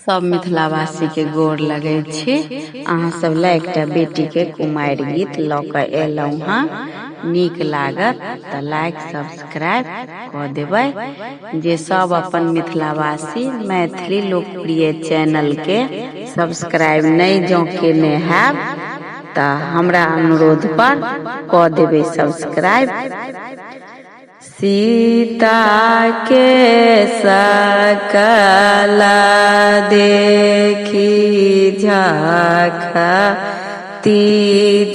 सब मिथिलावासी के गोर लगे छी। अहाँ सब ला एकटा बेटी के कुमारि गीत लऽ कऽ एलहुँ हँ। नीक लागत तऽ लाइक सब्सक्राइब कऽ देबै। जे सब अपन मिथिलावासी मैथिली लोकप्रिय चैनल के सब्सक्राइब नहीं जँ केने हैब तऽ हमरा अनुरोध पर कऽ देबै सब्सक्राइब। सीता के सकला देखी झाँखती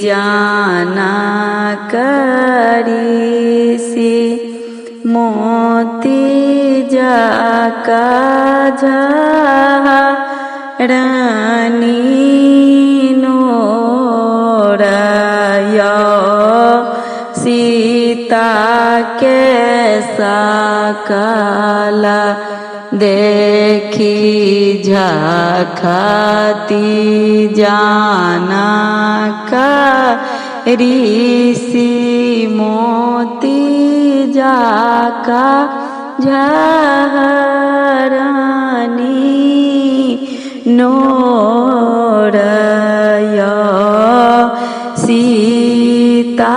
जाना करीसी मोती जाका रानी नोरया सीता के सकला देखी झाँखती जाना करीसी मोती जाका रानी नोरया सीता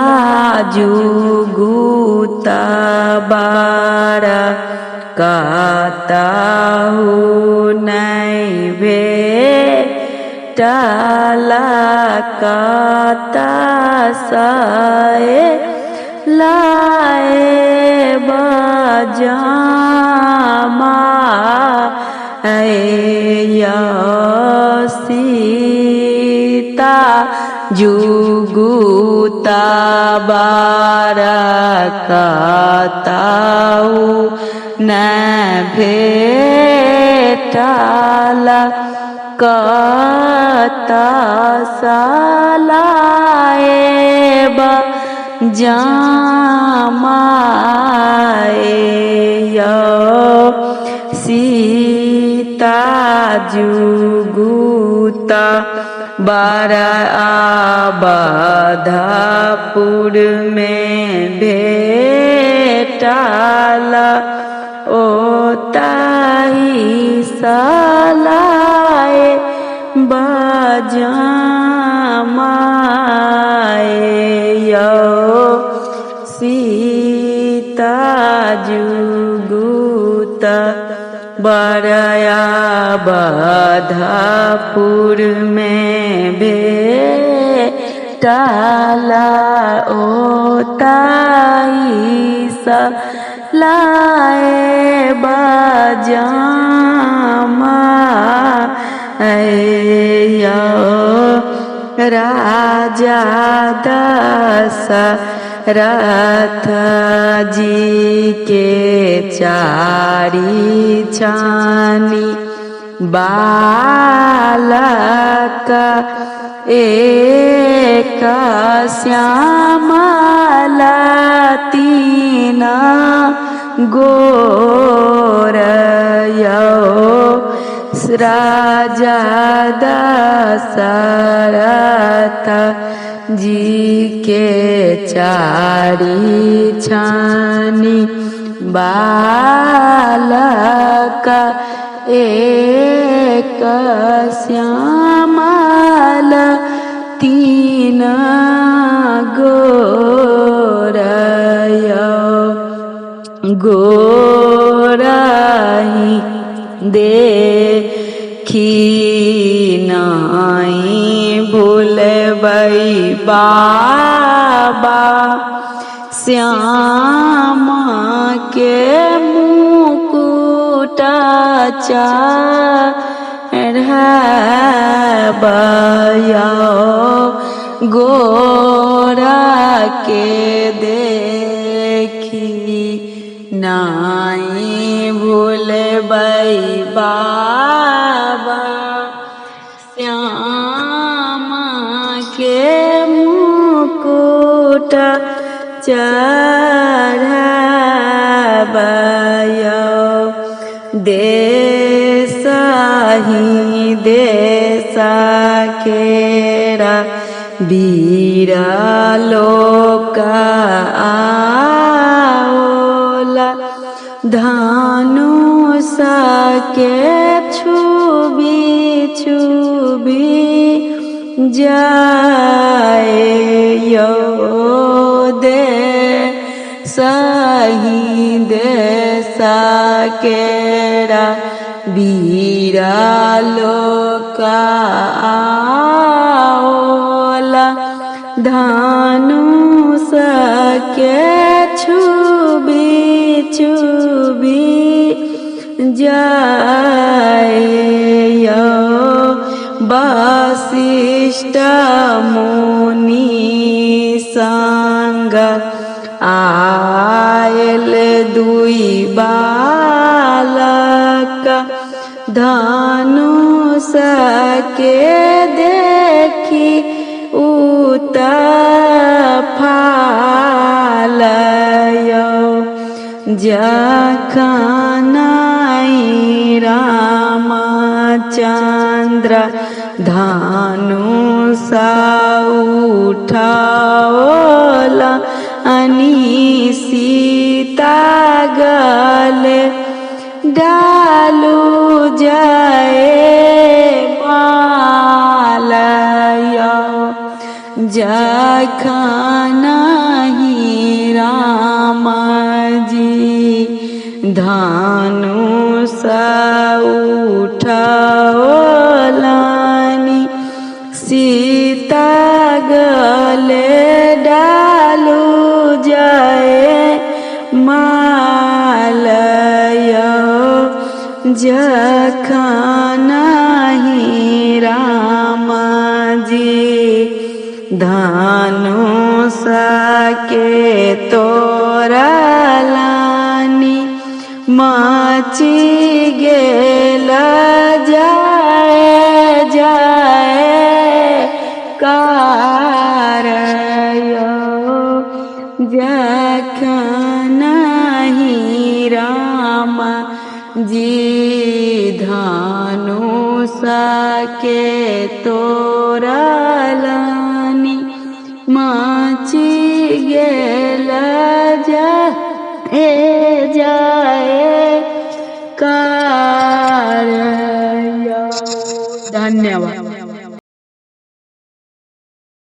जुगुता बारा कतहु नहीं भेटला कता सए लाए बजामा सीता जुगुता बारा कतहु न भेटला कता सलाए बजामाए सीता जुगुता बारा बधापुर में भेटला ओताही सलाए बजामाए सीता जुगुता बरया बधापुर में भेटला ओताही सलाए बजामाए राजा दशरथ जी के चारी छानी बालक एक श्यामला तीन गोरया राजा दशरथ जी के चारी छानी बालक एक श्यामला तीन गोरया गोराही देखी नहीं भूलबै बाबा श्याम के मुकुट चढ़ाबया गोरा के देखी नहीं भूलबै बाबा श्याम के मुकुट चढ़ाबया देश ही देश केरा वीर लोक आओला धनुष के छुबी जाए यो दे सही दे सकेरा बीरा लोकाओला धनुष के छुबी छुबी जाए यो वशिष्ठ मुनि संग आयल दुई बालक धनुष के देखी उत्फालयो जखन रामचंद्र धनुष उठाओला सीता गले डालू जाए मालयो जखन राम जी धनुष उठाओलानी सीता गले डालू जाए मालयो जखन राम जी धनुष के तोड़लानी मची गेल जाए जाए कारयो जखन राम जी धनुष के तोड़लानी मची गेल जाए